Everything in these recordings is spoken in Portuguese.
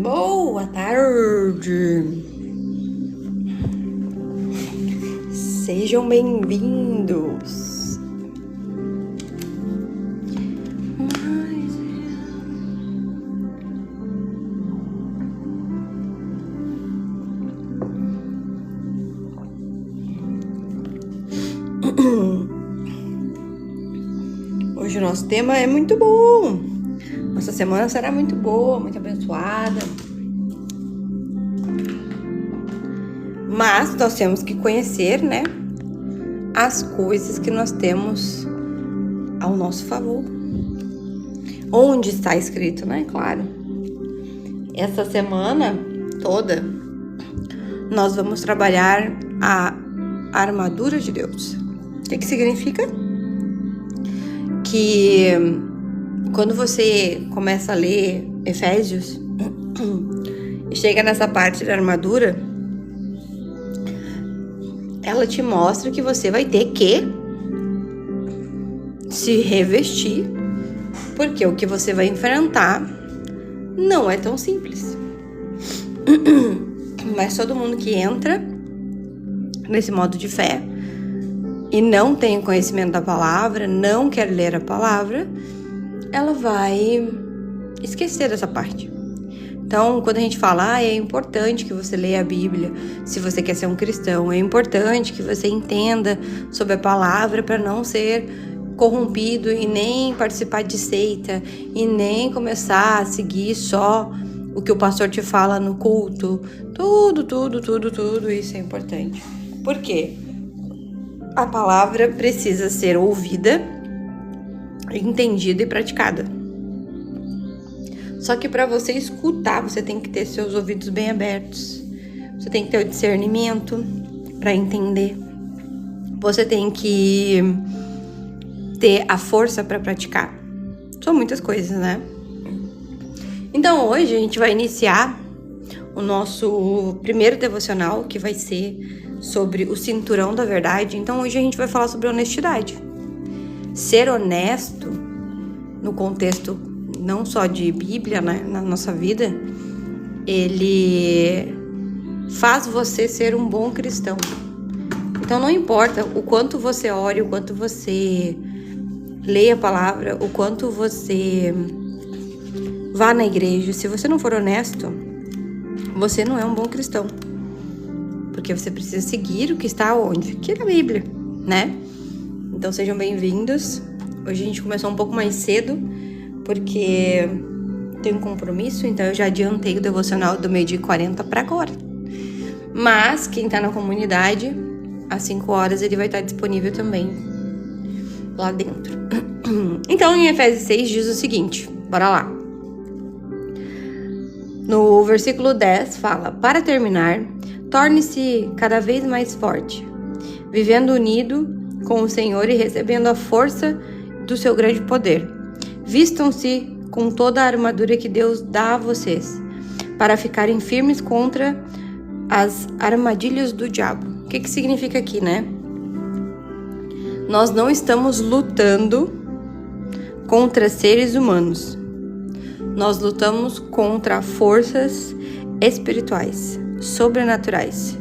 Boa tarde! Sejam bem-vindos! Hoje o nosso tema é muito bom! Nossa semana será muito boa, muito abençoada. Mas nós temos que conhecer, né, as coisas que nós temos ao nosso favor. Onde está escrito, né? Claro. Essa semana toda nós vamos trabalhar a armadura de Deus. O que significa? Que quando você começa a ler Efésios e chega nessa parte da armadura, ela te mostra que você vai ter que se revestir, porque o que você vai enfrentar não é tão simples. Mas todo mundo que entra nesse modo de fé e não tem o conhecimento da palavra, não quer ler a palavra, ela vai esquecer dessa parte. Então, quando a gente fala, é importante que você leia a Bíblia, se você quer ser um cristão, é importante que você entenda sobre a palavra para não ser corrompido e nem participar de seita e nem começar a seguir só o que o pastor te fala no culto. Tudo isso é importante. Por quê? A palavra precisa ser ouvida, entendida e praticada. Só que para você escutar, você tem que ter seus ouvidos bem abertos. Você tem que ter o discernimento para entender. Você tem que ter a força para praticar. São muitas coisas, né? Então hoje a gente vai iniciar o nosso primeiro devocional, que vai ser sobre o cinturão da verdade. Então hoje a gente vai falar sobre honestidade. Ser honesto no contexto não só de Bíblia, né, na nossa vida, ele faz você ser um bom cristão. Então não importa o quanto você ore, o quanto você leia a palavra, o quanto você vá na igreja, se você não for honesto, você não é um bom cristão. Porque você precisa seguir o que está onde? Aqui na Bíblia, né? Então sejam bem-vindos. Hoje a gente começou um pouco mais cedo, porque tenho um compromisso, então eu já adiantei o devocional do 12h40 para agora. Mas quem tá na comunidade, às 5 horas ele vai estar disponível também lá dentro. Então em Efésios 6 diz o seguinte, bora lá. No versículo 10 fala: para terminar, torne-se cada vez mais forte, vivendo unido com o Senhor e recebendo a força do seu grande poder. Vistam-se com toda a armadura que Deus dá a vocês, para ficarem firmes contra as armadilhas do diabo. O que significa aqui, né? Nós não estamos lutando contra seres humanos. Nós lutamos contra forças espirituais, sobrenaturais.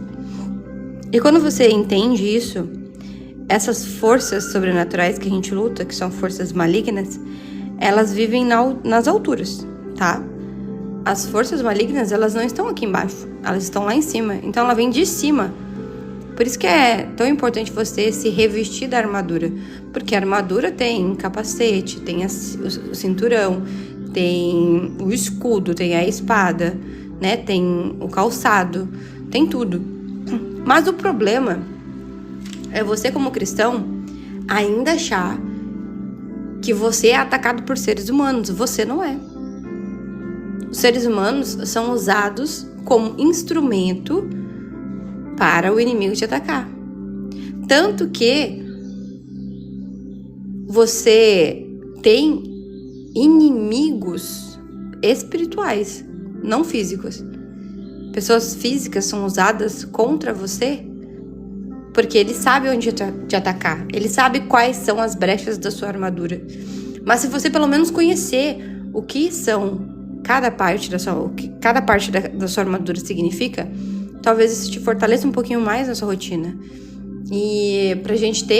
E quando você entende isso, essas forças sobrenaturais que a gente luta, que são forças malignas, elas vivem nas alturas, tá? As forças malignas, elas não estão aqui embaixo, elas estão lá em cima. Então ela vem de cima. Por isso que é tão importante você se revestir da armadura. Porque a armadura tem capacete, tem o cinturão, tem o escudo, tem a espada, né? Tem o calçado, tem tudo. Mas o problema é você, como cristão, ainda achar que você é atacado por seres humanos. Você não é. Os seres humanos são usados como instrumento para o inimigo te atacar. Tanto que você tem inimigos espirituais, não físicos. Pessoas físicas são usadas contra você porque ele sabe onde te atacar, ele sabe quais são as brechas da sua armadura. Mas se você pelo menos conhecer o que são cada parte da sua armadura significa, talvez isso te fortaleça um pouquinho mais na sua rotina. E pra gente ter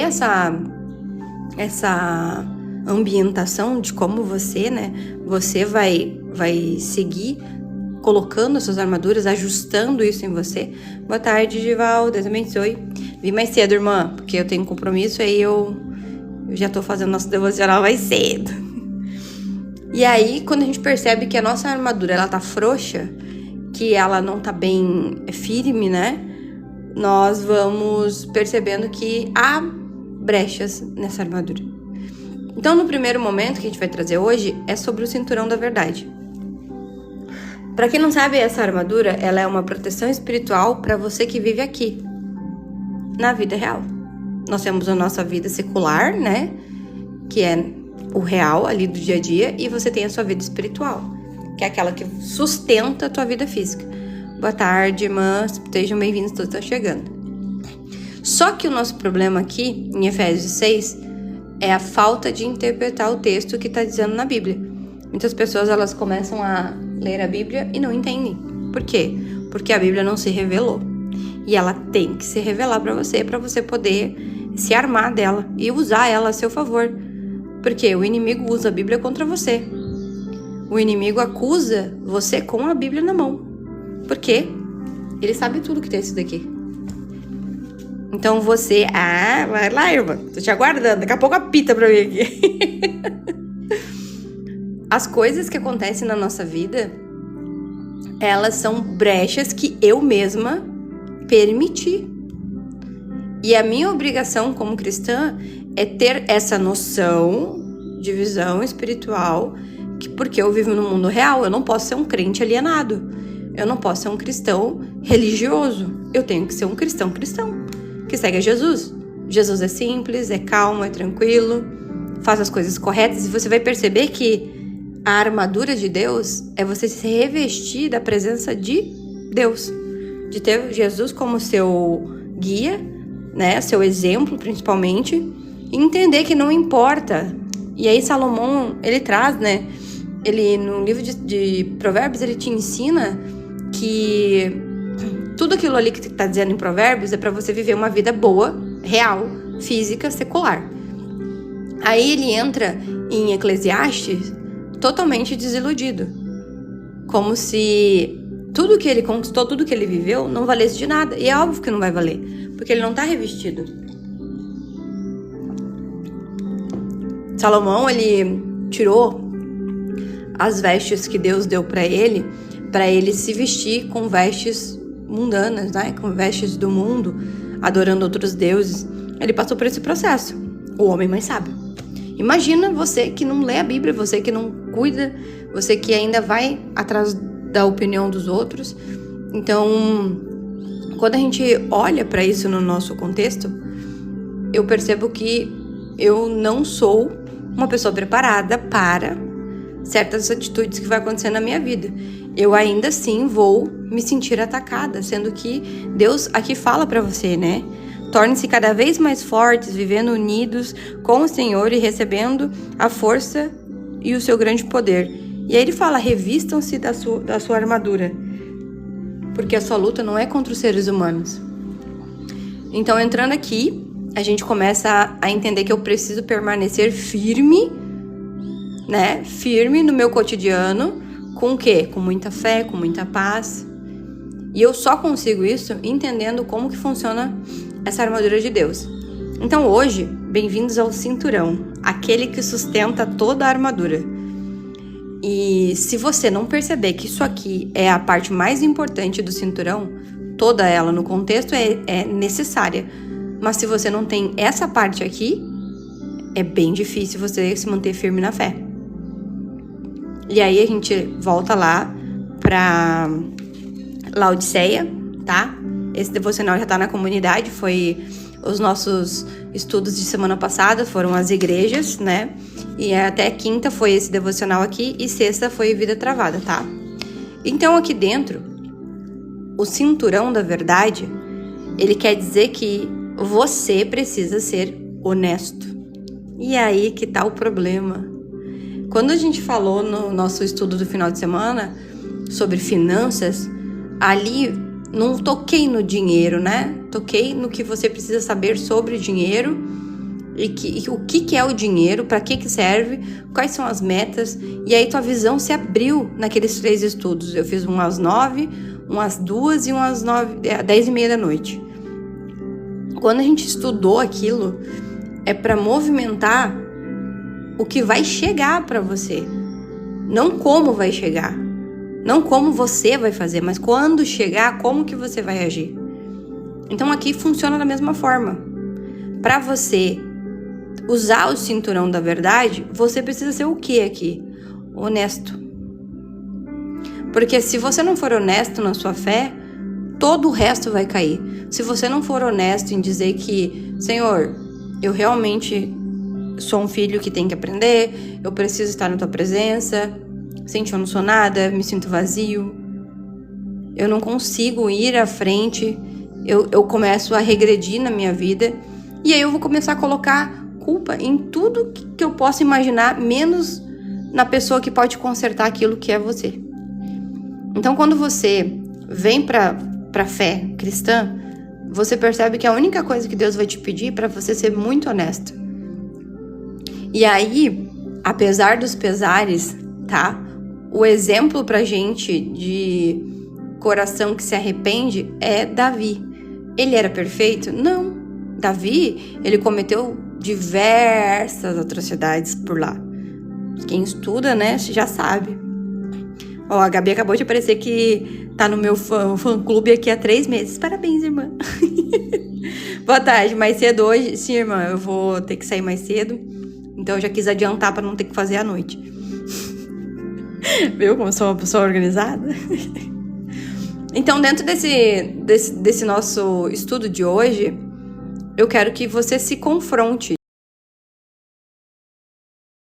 essa ambientação de como você, né, você vai seguir colocando as suas armaduras, ajustando isso em você. Boa tarde, Gival, Deus abençoe. Vim mais cedo, irmã, porque eu tenho um compromisso, aí eu já tô fazendo nosso devocional mais cedo. E aí, quando a gente percebe que a nossa armadura, ela tá frouxa, que ela não tá bem firme, né, nós vamos percebendo que há brechas nessa armadura. Então, no primeiro momento que a gente vai trazer hoje, é sobre o cinturão da verdade. Para quem não sabe, essa armadura, ela é uma proteção espiritual para você que vive aqui, na vida real. Nós temos a nossa vida secular, né, que é o real ali do dia a dia, e você tem a sua vida espiritual, que é aquela que sustenta a tua vida física. Boa tarde, irmãs, sejam bem-vindos, todos estão chegando. Só que o nosso problema aqui, em Efésios 6, é a falta de interpretar o texto que está dizendo na Bíblia. Muitas pessoas, elas começam a ler a Bíblia e não entendem. Por quê? Porque a Bíblia não se revelou. E ela tem que se revelar para você poder se armar dela e usar ela a seu favor. Porque o inimigo usa a Bíblia contra você. O inimigo acusa você com a Bíblia na mão. Por quê? Ele sabe tudo que tem isso daqui. Então você... vai lá, irmã. Tô te aguardando. Daqui a pouco apita pra mim aqui. As coisas que acontecem na nossa vida, elas são brechas que eu mesma permiti. E a minha obrigação como cristã é ter essa noção de visão espiritual, porque eu vivo no mundo real. Eu não posso ser um crente alienado. Eu não posso ser um cristão religioso. Eu tenho que ser um cristão que segue a Jesus. Jesus é simples, é calmo, é tranquilo, faz as coisas corretas, e você vai perceber que a armadura de Deus é você se revestir da presença de Deus, de ter Jesus como seu guia, né, seu exemplo principalmente, e entender que não importa. E aí Salomão, ele traz, né, ele no livro de Provérbios, ele te ensina que tudo aquilo ali que está dizendo em Provérbios é para você viver uma vida boa, real, física, secular. Aí ele entra em Eclesiastes totalmente desiludido, como se tudo que ele conquistou, tudo que ele viveu não valesse de nada. E é óbvio que não vai valer, porque ele não está revestido. Salomão, ele tirou as vestes que Deus deu para ele se vestir com vestes mundanas, né? Com vestes do mundo, adorando outros deuses. Ele passou por esse processo, o homem mais sábio. Imagina você que não lê a Bíblia, você que não cuida, você que ainda vai atrás da opinião dos outros. Então, quando a gente olha para isso no nosso contexto, eu percebo que eu não sou uma pessoa preparada para certas atitudes que vai acontecer na minha vida. Eu ainda assim vou me sentir atacada, sendo que Deus aqui fala para você, né? Tornem-se cada vez mais fortes, vivendo unidos com o Senhor e recebendo a força e o seu grande poder. E aí ele fala, revistam-se da sua armadura, porque a sua luta não é contra os seres humanos. Então, entrando aqui, a gente começa a entender que eu preciso permanecer firme, né? Firme no meu cotidiano. Com o quê? Com muita fé, com muita paz. E eu só consigo isso entendendo como que funciona essa armadura de Deus. Então hoje, bem-vindos ao cinturão, aquele que sustenta toda a armadura. E se você não perceber que isso aqui é a parte mais importante do cinturão, toda ela no contexto é necessária. Mas se você não tem essa parte aqui, é bem difícil você se manter firme na fé. E aí a gente volta lá pra Laodiceia, tá? Esse devocional já tá na comunidade, foi os nossos estudos de semana passada, foram as igrejas, né? E até quinta foi esse devocional aqui e sexta foi Vida Travada, tá? Então aqui dentro, o cinturão da verdade, ele quer dizer que você precisa ser honesto. E aí que tá o problema. Quando a gente falou no nosso estudo do final de semana sobre finanças, ali não toquei no dinheiro, né? Toquei no que você precisa saber sobre o dinheiro e o que é o dinheiro, para que serve, quais são as metas. E aí tua visão se abriu naqueles 3 estudos. Eu fiz um às 9, um às 2 e um às 10:30 da noite. Quando a gente estudou aquilo, é para movimentar o que vai chegar para você. Não como vai chegar. Não como você vai fazer, mas quando chegar, como que você vai agir. Então aqui funciona da mesma forma. Para você usar o cinturão da verdade, você precisa ser o que aqui? Honesto. Porque se você não for honesto na sua fé, todo o resto vai cair. Se você não for honesto em dizer que, Senhor, eu realmente sou um filho que tem que aprender, eu preciso estar na tua presença, sente eu não sou nada, me sinto vazio, eu não consigo ir à frente, eu começo a regredir na minha vida, e aí eu vou começar a colocar culpa em tudo que eu posso imaginar, menos na pessoa que pode consertar aquilo que é você. Então, quando você vem para a fé cristã, você percebe que a única coisa que Deus vai te pedir é para você ser muito honesto. E aí, apesar dos pesares, tá? O exemplo pra gente de coração que se arrepende é Davi. Ele era perfeito? Não. Davi, ele cometeu diversas atrocidades por lá. Quem estuda, né, já sabe. Ó, a Gabi acabou de aparecer que tá no meu fã-clube aqui há 3 meses. Parabéns, irmã. Boa tarde, mais cedo hoje? Sim, irmã, eu vou ter que sair mais cedo. Então eu já quis adiantar pra não ter que fazer à noite. Viu como eu sou uma pessoa organizada? Então, dentro desse nosso estudo de hoje, eu quero que você se confronte.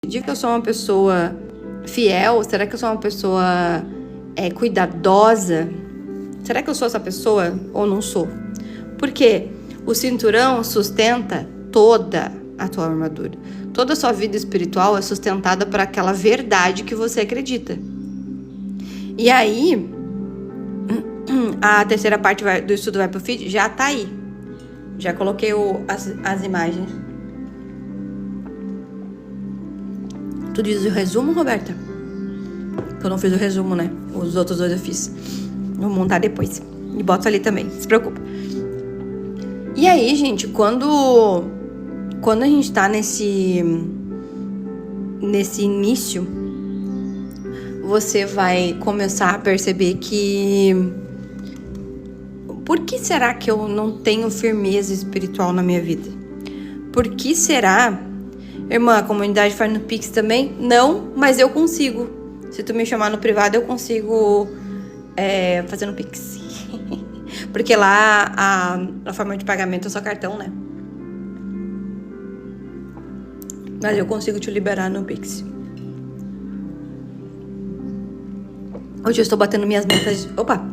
Diga que eu sou uma pessoa fiel? Será que eu sou uma pessoa cuidadosa? Será que eu sou essa pessoa ou não sou? Porque o cinturão sustenta toda a tua armadura. Toda a sua vida espiritual é sustentada por aquela verdade que você acredita. E aí, a terceira parte do estudo vai pro feed, já tá aí. Já coloquei as imagens. Tu diz o resumo, Roberta? Eu não fiz o resumo, né? Os outros 2 eu fiz. Vou montar depois. E boto ali também, não se preocupa. E aí, gente, quando a gente tá nesse início, você vai começar a perceber que... Por que será que eu não tenho firmeza espiritual na minha vida? Por que será... Irmã, a comunidade faz no Pix também? Não, mas eu consigo. Se tu me chamar no privado, eu consigo fazer no Pix. Porque lá a forma de pagamento é só cartão, né? Mas eu consigo te liberar no Pix. Hoje eu estou batendo minhas metas...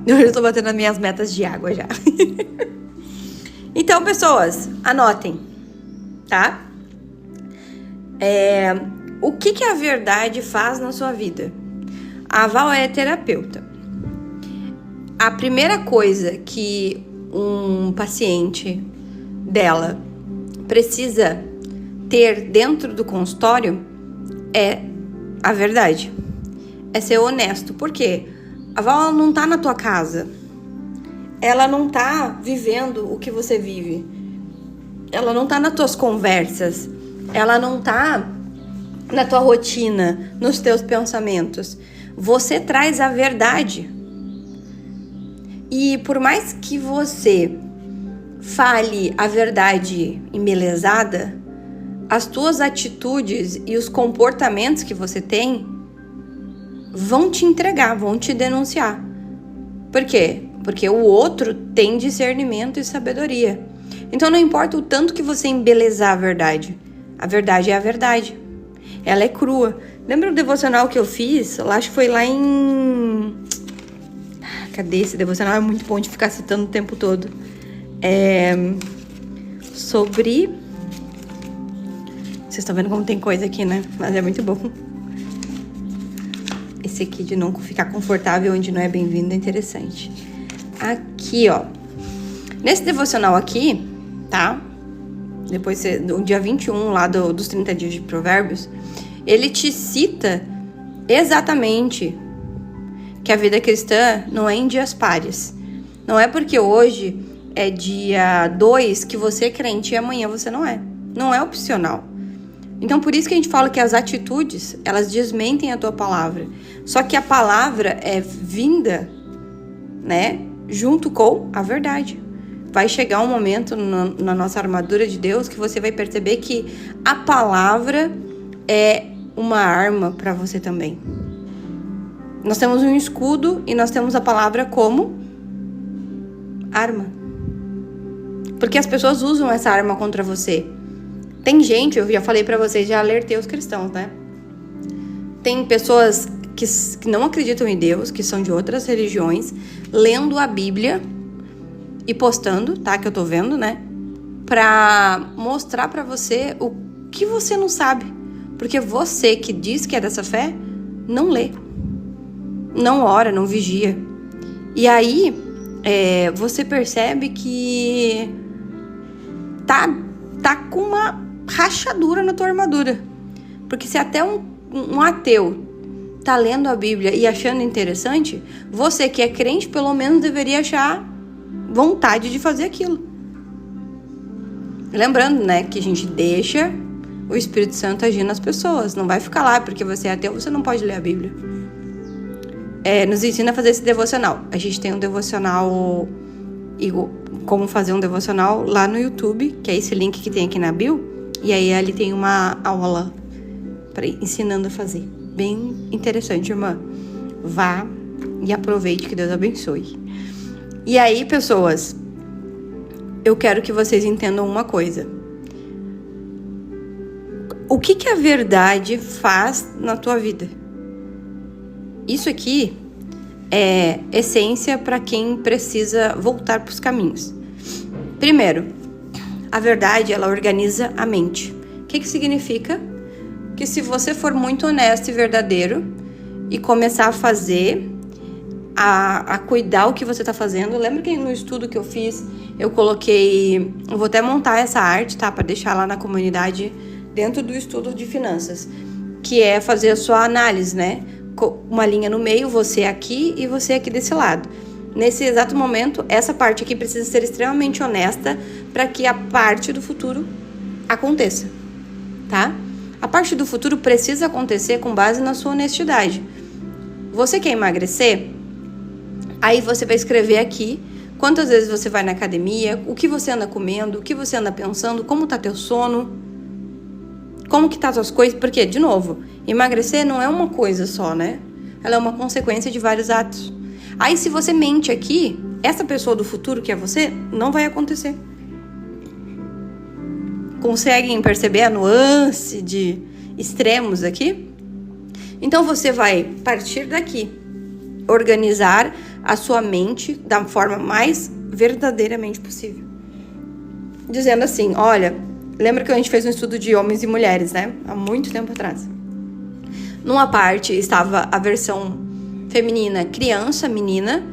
Hoje eu estou batendo as minhas metas de água já. Então, pessoas, anotem, tá? O que a verdade faz na sua vida? A Val é terapeuta. A primeira coisa que um paciente dela precisa ter dentro do consultório é a verdade. É ser honesto. Por quê? A Val não tá na tua casa. Ela não tá vivendo o que você vive. Ela não tá nas tuas conversas. Ela não tá na tua rotina, nos teus pensamentos. Você traz a verdade. E por mais que você fale a verdade embelezada, as tuas atitudes e os comportamentos que você tem vão te entregar, vão te denunciar. Por quê? Porque o outro tem discernimento e sabedoria. Então não importa o tanto que você embelezar a verdade é a verdade. Ela é crua. Lembra o devocional que eu fiz? Eu acho que foi lá em... Cadê esse devocional? É muito bom de ficar citando o tempo todo. sobre... Vocês estão vendo como tem coisa aqui, né? Mas é muito bom. Esse aqui de não ficar confortável onde não é bem-vindo é interessante. Aqui, ó. Nesse devocional aqui, tá? Depois, no dia 21 lá dos 30 dias de Provérbios, ele te cita exatamente que a vida cristã não é em dias pares. Não é porque hoje é dia 2 que você é crente e amanhã você não é. Não é opcional. Então, por isso que a gente fala que as atitudes, elas desmentem a tua palavra. Só que a palavra é vinda, né, junto com a verdade. Vai chegar um momento na nossa armadura de Deus que você vai perceber que a palavra é uma arma para você também. Nós temos um escudo e nós temos a palavra como arma. Porque as pessoas usam essa arma contra você. Tem gente, eu já falei pra vocês, já alertei os cristãos, né? Tem pessoas que não acreditam em Deus, que são de outras religiões, lendo a Bíblia e postando, tá? Que eu tô vendo, né? Pra mostrar pra você o que você não sabe. Porque você que diz que é dessa fé, não lê. Não ora, não vigia. E aí, você percebe que tá com uma rachadura na tua armadura. Porque se até um ateu tá lendo a Bíblia e achando interessante, você que é crente, pelo menos deveria achar vontade de fazer aquilo. Lembrando, né, que a gente deixa o Espírito Santo agir nas pessoas. Não vai ficar lá, porque você é ateu, você não pode ler a Bíblia. Nos ensina a fazer esse devocional. A gente tem um devocional, como fazer um devocional lá no YouTube, que é esse link que tem aqui na bio. E aí ali tem uma aula ensinando a fazer. Bem interessante, irmã. Vá e aproveite, que Deus abençoe. E aí, pessoas, eu quero que vocês entendam uma coisa. O que a verdade faz na tua vida? Isso aqui é essência para quem precisa voltar para os caminhos. Primeiro, a verdade, ela organiza a mente. O que significa? Que se você for muito honesto e verdadeiro e começar a fazer, a cuidar o que você está fazendo. Lembra que no estudo que eu fiz, eu coloquei... Eu vou até montar essa arte, tá? Para deixar lá na comunidade, dentro do estudo de finanças. Que é fazer a sua análise, né? Uma linha no meio, você aqui e você aqui desse lado. Nesse exato momento, essa parte aqui precisa ser extremamente honesta para que a parte do futuro aconteça, tá? A parte do futuro precisa acontecer com base na sua honestidade. Você quer emagrecer? Aí você vai escrever aqui quantas vezes você vai na academia, o que você anda comendo, o que você anda pensando, como tá teu sono, como que tá suas coisas. Porque, de novo, emagrecer não é uma coisa só, né? Ela é uma consequência de vários atos. Aí, se você mente aqui, essa pessoa do futuro, que é você, não vai acontecer. Conseguem perceber a nuance de extremos aqui? Então, você vai partir daqui, organizar a sua mente da forma mais verdadeiramente possível. Dizendo assim, olha, lembra que a gente fez um estudo de homens e mulheres, né? Há muito tempo atrás. Numa parte estava a versão feminina, criança, menina,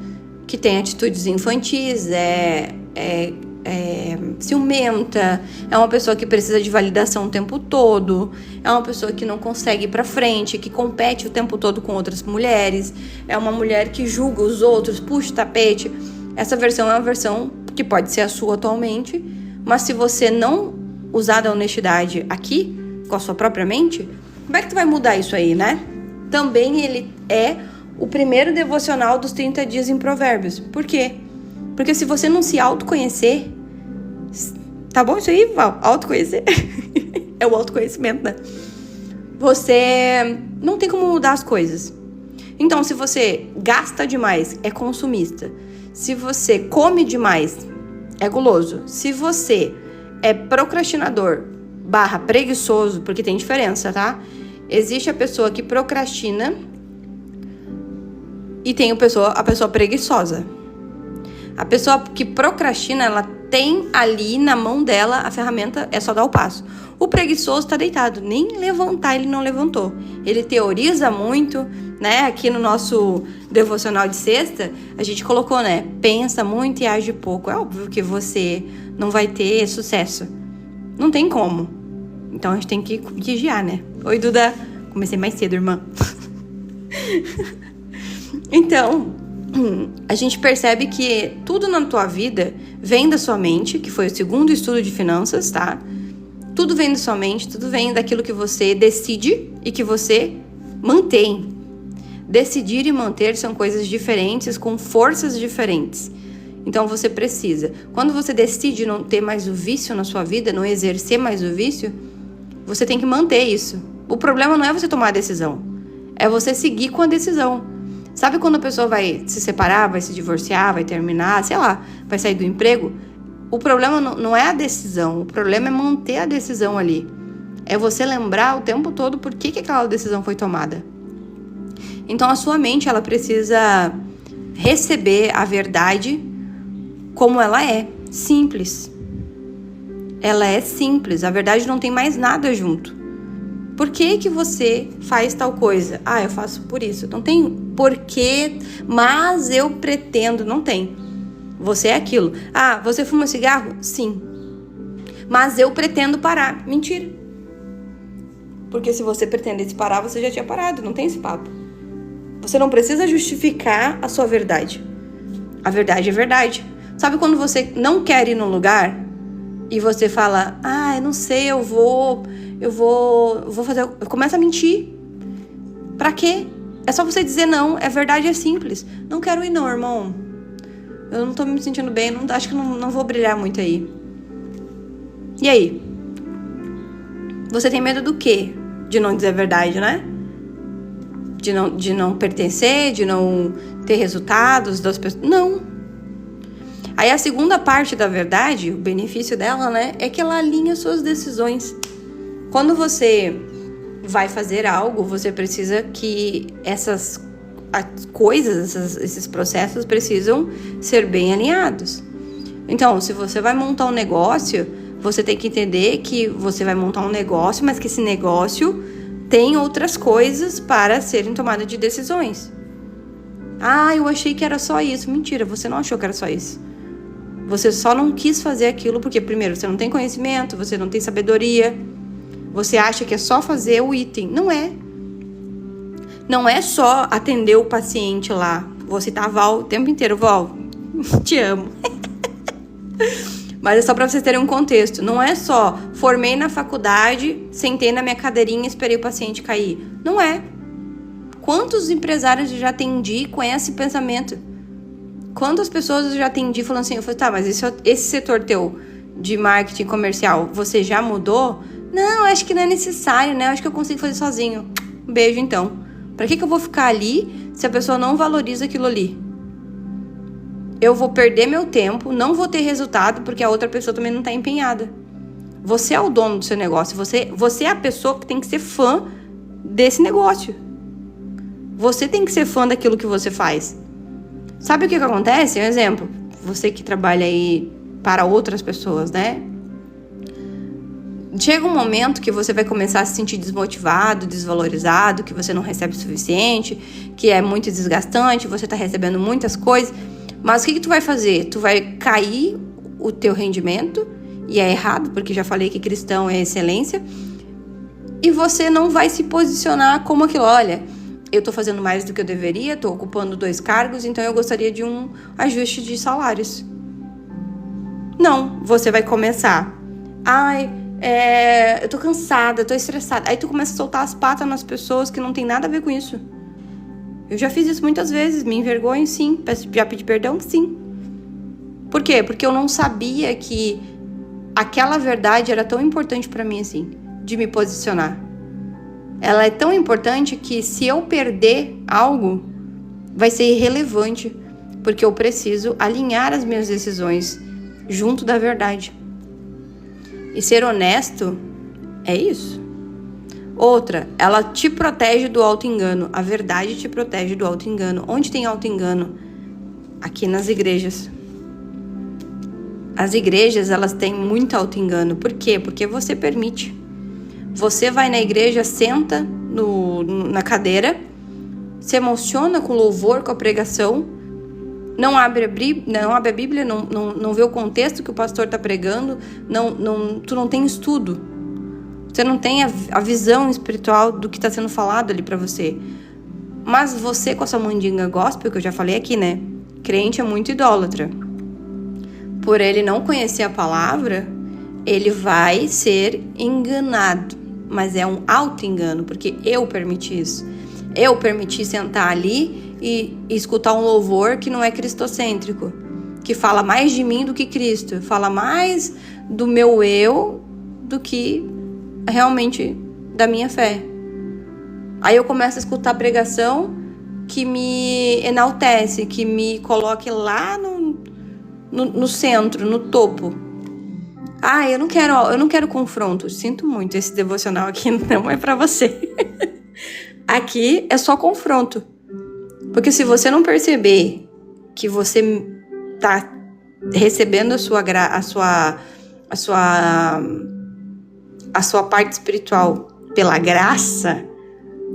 que tem atitudes infantis, ciumenta, é uma pessoa que precisa de validação o tempo todo, é uma pessoa que não consegue ir pra frente, que compete o tempo todo com outras mulheres, é uma mulher que julga os outros, puxa o tapete. Essa versão é uma versão que pode ser a sua atualmente, mas se você não usar da honestidade aqui, com a sua própria mente, como é que tu vai mudar isso aí, né? Também ele é o primeiro devocional dos 30 dias em Provérbios. Por quê? Porque se você não se autoconhecer... Tá bom isso aí, Val? Autoconhecer? É o autoconhecimento, né? Você não tem como mudar as coisas. Então, se você gasta demais, é consumista. Se você come demais, é guloso. Se você é procrastinador / preguiçoso, porque tem diferença, tá? Existe a pessoa que procrastina e tem a pessoa preguiçosa. A pessoa que procrastina, ela tem ali na mão dela a ferramenta, é só dar o passo. O preguiçoso tá deitado, nem levantar ele não levantou. Ele teoriza muito, né? Aqui no nosso devocional de sexta, a gente colocou, né? Pensa muito e age pouco. É óbvio que você não vai ter sucesso. Não tem como. Então a gente tem que vigiar, né? Oi, Duda. Comecei mais cedo, irmã. Então, a gente percebe que tudo na tua vida vem da sua mente, que foi o segundo estudo de finanças, tá? Tudo vem da sua mente, tudo vem daquilo que você decide e que você mantém. Decidir e manter são coisas diferentes, com forças diferentes. Então você precisa. Quando você decide não ter mais o vício na sua vida, não exercer mais o vício, você tem que manter isso. O problema não é você tomar a decisão, é você seguir com a decisão. Sabe quando a pessoa vai se separar, vai se divorciar, vai terminar, sei lá, vai sair do emprego? O problema não é a decisão, o problema é manter a decisão ali. É você lembrar o tempo todo por que aquela decisão foi tomada. Então a sua mente, ela precisa receber a verdade como ela é, simples. Ela é simples, a verdade não tem mais nada junto. Por que você faz tal coisa? Ah, eu faço por isso. Não tem porquê, mas eu pretendo. Não tem. Você é aquilo. Ah, você fuma cigarro? Sim. Mas eu pretendo parar. Mentira. Porque se você pretendesse parar, você já tinha parado. Não tem esse papo. Você não precisa justificar a sua verdade. A verdade é verdade. Sabe quando você não quer ir num lugar e você fala, ah, eu não sei, eu vou fazer... Eu começo a mentir. Pra quê? É só você dizer não. A verdade é simples. Não quero ir não, irmão. Eu não tô me sentindo bem. Acho que não vou brilhar muito aí. E aí? Você tem medo do quê? De não dizer a verdade, né? De não pertencer, de não ter resultados das pessoas. Não. Aí a segunda parte da verdade, o benefício dela, né? É que ela alinha suas decisões. Quando você vai fazer algo, você precisa que essas coisas, esses processos precisam ser bem alinhados. Então, se você vai montar um negócio, você tem que entender que você vai montar um negócio, mas que esse negócio tem outras coisas para serem tomadas de decisões. Ah, eu achei que era só isso. Mentira, você não achou que era só isso. Você só não quis fazer aquilo porque, primeiro, você não tem conhecimento, você não tem sabedoria. Você acha que é só fazer o item. Não é. Não é só atender o paciente lá. Vou citar a Val o tempo inteiro. Val, te amo. Mas é só para vocês terem um contexto. Não é só formei na faculdade, sentei na minha cadeirinha e esperei o paciente cair. Não é. Quantos empresários eu já atendi com esse pensamento? Quantas pessoas eu já atendi falando assim, eu falei, tá, mas esse setor teu de marketing comercial, você já mudou? Não, acho que não é necessário, né? Acho que eu consigo fazer sozinho. Um beijo, então. Pra que eu vou ficar ali se a pessoa não valoriza aquilo ali? Eu vou perder meu tempo, não vou ter resultado, porque a outra pessoa também não tá empenhada. Você é o dono do seu negócio. Você é a pessoa que tem que ser fã desse negócio. Você tem que ser fã daquilo que você faz. Sabe o que acontece? Um exemplo. Você que trabalha aí para outras pessoas, né? Chega um momento que você vai começar a se sentir desmotivado, desvalorizado, que você não recebe o suficiente, que é muito desgastante, você tá recebendo muitas coisas. Mas o que tu vai fazer? Tu vai cair o teu rendimento, e é errado, porque já falei que cristão é excelência, e você não vai se posicionar como aquilo, olha, eu tô fazendo mais do que eu deveria, tô ocupando 2 cargos, então eu gostaria de um ajuste de salários. Não, você vai começar, eu tô cansada, tô estressada. Aí tu começa a soltar as patas nas pessoas que não tem nada a ver com isso. Eu já fiz isso muitas vezes, me envergonho, sim. Já pedi perdão, sim. Por quê? Porque eu não sabia que aquela verdade era tão importante pra mim assim, de me posicionar. Ela é tão importante que se eu perder algo, vai ser irrelevante, porque eu preciso alinhar as minhas decisões junto da verdade. E ser honesto é isso. Outra, ela te protege do auto-engano. A verdade te protege do auto-engano. Onde tem auto-engano? Aqui nas igrejas. As igrejas, elas têm muito auto-engano. Por quê? Porque você permite. Você vai na igreja, senta na cadeira, se emociona com o louvor, com a pregação, não abre a Bíblia, não vê o contexto que o pastor está pregando, tu não tem estudo. Você não tem a visão espiritual do que está sendo falado ali para você. Mas você, com a sua mandinga gospel, que eu já falei aqui, né? Crente é muito idólatra. Por ele não conhecer a palavra, ele vai ser enganado. Mas é um auto-engano, porque eu permiti isso. Eu permiti sentar ali e escutar um louvor que não é cristocêntrico, que fala mais de mim do que Cristo, fala mais do meu eu do que realmente da minha fé. Aí eu começo a escutar pregação que me enaltece, que me coloque lá no centro, no topo. Eu não quero confronto. Sinto muito, esse devocional aqui não é pra você. Aqui é só confronto. Porque se você não perceber que você tá recebendo a sua parte espiritual pela graça,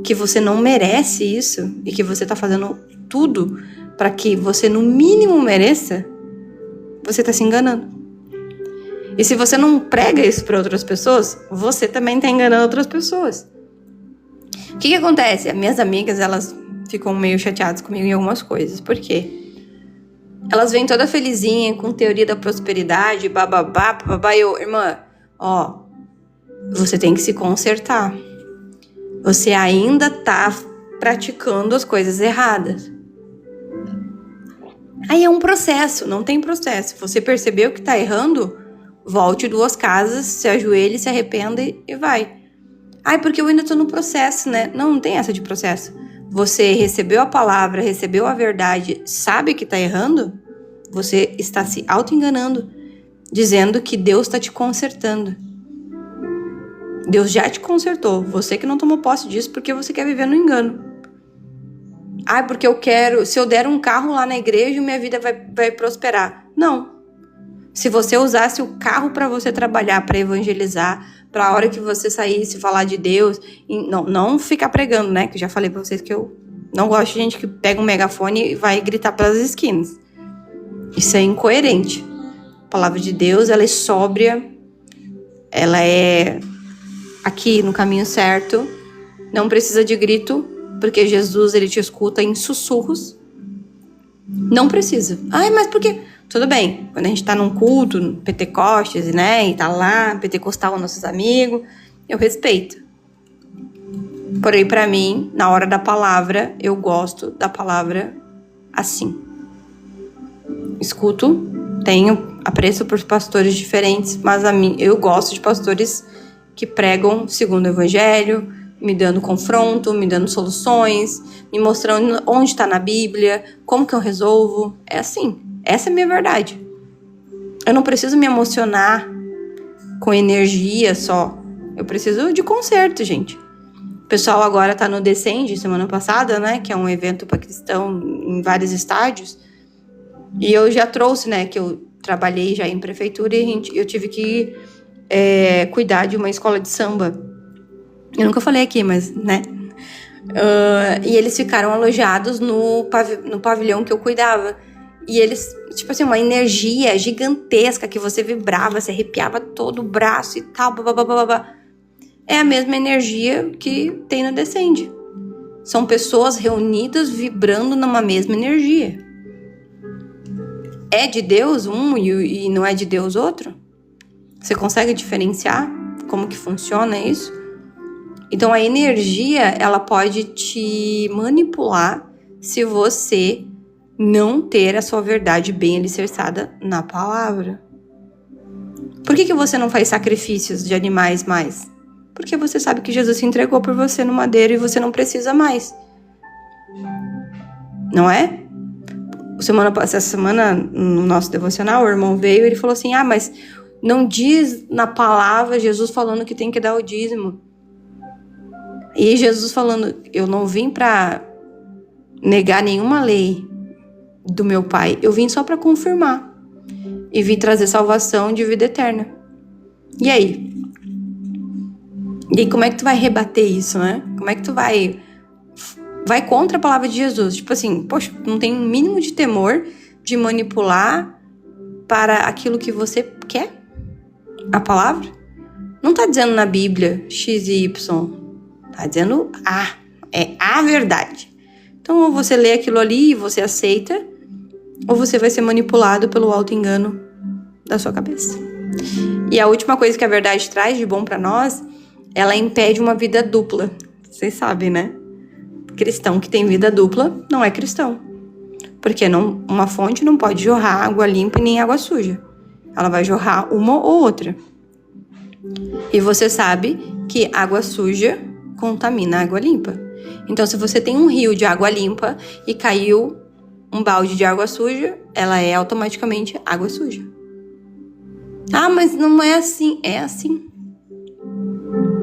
que você não merece isso e que você tá fazendo tudo para que você no mínimo mereça, você tá se enganando. E se você não prega isso para outras pessoas, você também tá enganando outras pessoas. O que acontece? As minhas amigas, elas ficam meio chateadas comigo em algumas coisas. Por quê? Elas vêm toda felizinha, com teoria da prosperidade, bababá. Irmã, você tem que se consertar. Você ainda tá praticando as coisas erradas. Aí é um processo, não tem processo. Você percebeu que tá errando? Volte 2 casas, se ajoelhe, se arrependa e vai. Porque eu ainda tô no processo, né? Não tem essa de processo. Você recebeu a palavra, recebeu a verdade, sabe que tá errando? Você está se auto-enganando, dizendo que Deus está te consertando. Deus já te consertou. Você que não tomou posse disso porque você quer viver no engano. Porque eu quero... Se eu der um carro lá na igreja, minha vida vai prosperar. Não. Se você usasse o carro para você trabalhar, para evangelizar, para a hora que você saísse falar de Deus, não ficar pregando, né? Que eu já falei para vocês que eu não gosto de gente que pega um megafone e vai gritar pelas esquinas. Isso é incoerente. A palavra de Deus, ela é sóbria, ela é aqui no caminho certo, não precisa de grito, porque Jesus, ele te escuta em sussurros. Não precisa. Mas por quê? Tudo bem, quando a gente tá num culto, Pentecostes, né, e tá lá, pentecostal, nossos amigos, eu respeito. Porém, pra mim, na hora da palavra, eu gosto da palavra assim. Escuto, tenho apreço por pastores diferentes, mas eu gosto de pastores que pregam segundo o evangelho, me dando confronto, me dando soluções, me mostrando onde está na Bíblia, como que eu resolvo. É assim. Essa é a minha verdade. Eu não preciso me emocionar com energia só. Eu preciso de conserto, gente. O pessoal agora tá no Descende, semana passada, né? Que é um evento para cristão em vários estádios. E eu já trouxe, né? Que eu trabalhei já em prefeitura e eu tive que cuidar de uma escola de samba. Eu nunca falei aqui, mas, né? E eles ficaram alojados no pavilhão que eu cuidava. E eles, tipo assim, uma energia gigantesca que você vibrava, você arrepiava todo o braço e tal, babá. É a mesma energia que tem no Descende. São pessoas reunidas vibrando numa mesma energia. É de Deus um e não é de Deus outro? Você consegue diferenciar como que funciona isso? Então a energia, ela pode te manipular se você não ter a sua verdade bem alicerçada na palavra. Por que você não faz sacrifícios de animais mais? Porque você sabe que Jesus se entregou por você no madeiro e você não precisa mais. Não é? Essa semana, no nosso devocional, o irmão veio e ele falou assim, mas não diz na palavra Jesus falando que tem que dar o dízimo. E Jesus falando, eu não vim para negar nenhuma lei do meu pai, eu vim só para confirmar. e vim trazer salvação de vida eterna. E aí? E aí, como é que tu vai rebater isso, né? Como é que tu vai contra a palavra de Jesus? Tipo assim, poxa, não tem um mínimo de temor de manipular para aquilo que você quer? A palavra? Não tá dizendo na Bíblia X e Y. Tá dizendo é a verdade. Então, ou você lê aquilo ali e você aceita, ou você vai ser manipulado pelo auto-engano da sua cabeça. E a última coisa que a verdade traz de bom pra nós, ela impede uma vida dupla. Vocês sabem, né? Cristão que tem vida dupla não é cristão. Porque uma fonte não pode jorrar água limpa e nem água suja. Ela vai jorrar uma ou outra. E você sabe que água suja contamina água limpa. Então, se você tem um rio de água limpa e caiu um balde de água suja, ela é automaticamente água suja. Ah, mas não é assim. É assim.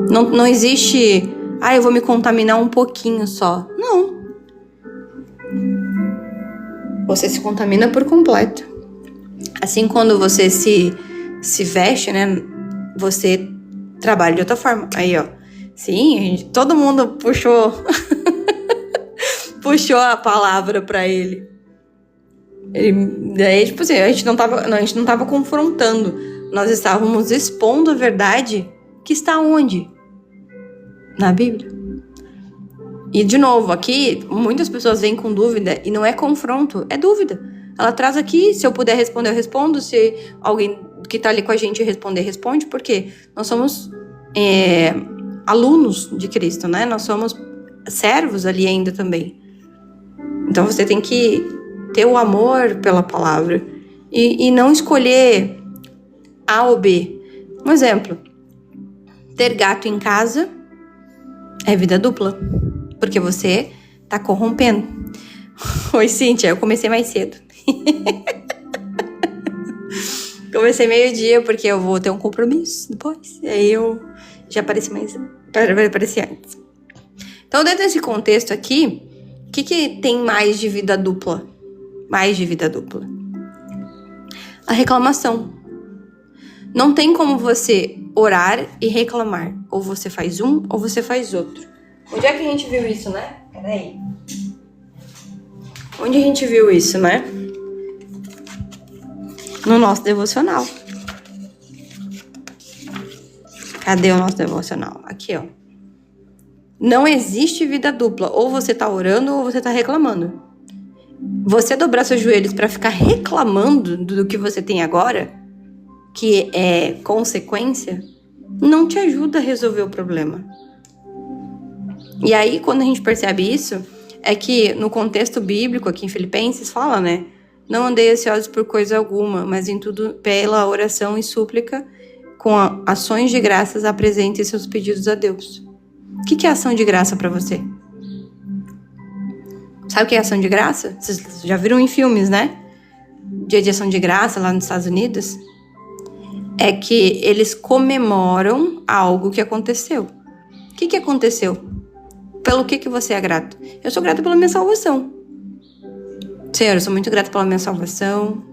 Não existe... eu vou me contaminar um pouquinho só. Não. Você se contamina por completo. Assim, quando você se veste, né? Você trabalha de outra forma. Aí, ó. Sim, todo mundo puxou a palavra pra ele. Daí, tipo assim, a gente não tava confrontando. Nós estávamos expondo a verdade que está onde? Na Bíblia. E, de novo, aqui, muitas pessoas vêm com dúvida e não é confronto, é dúvida. Ela traz aqui, se eu puder responder, eu respondo. Se alguém que tá ali com a gente responder, responde. Porque nós somos alunos de Cristo, né? Nós somos servos ali ainda também. Então, você tem que ter o amor pela palavra e não escolher A ou B. Um exemplo. Ter gato em casa é vida dupla. Porque você tá corrompendo. Oi, Cíntia, eu comecei mais cedo. Comecei meio-dia porque eu vou ter um compromisso depois. E aí eu já apareci antes. Então, dentro desse contexto aqui, o que tem mais de vida dupla? Mais de vida dupla. A reclamação. Não tem como você orar e reclamar. Ou você faz um, ou você faz outro. Onde é que a gente viu isso, né? Peraí. Onde a gente viu isso, né? No nosso devocional. Cadê o nosso devocional? Aqui, ó. Não existe vida dupla. Ou você tá orando, ou você tá reclamando. Você dobrar seus joelhos pra ficar reclamando do que você tem agora, que é consequência, não te ajuda a resolver o problema. E aí, quando a gente percebe isso, é que no contexto bíblico, aqui em Filipenses, fala, né? Não andei ansiosos por coisa alguma, mas em tudo pela oração e súplica, com ações de graças, apresente seus pedidos a Deus. O que é ação de graça pra você? Sabe o que é ação de graça? Vocês já viram em filmes, né? Dia de ação de graça lá nos Estados Unidos. É que eles comemoram algo que aconteceu. O que aconteceu? Pelo que você é grato? Eu sou grata pela minha salvação. Senhor, eu sou muito grata pela minha salvação.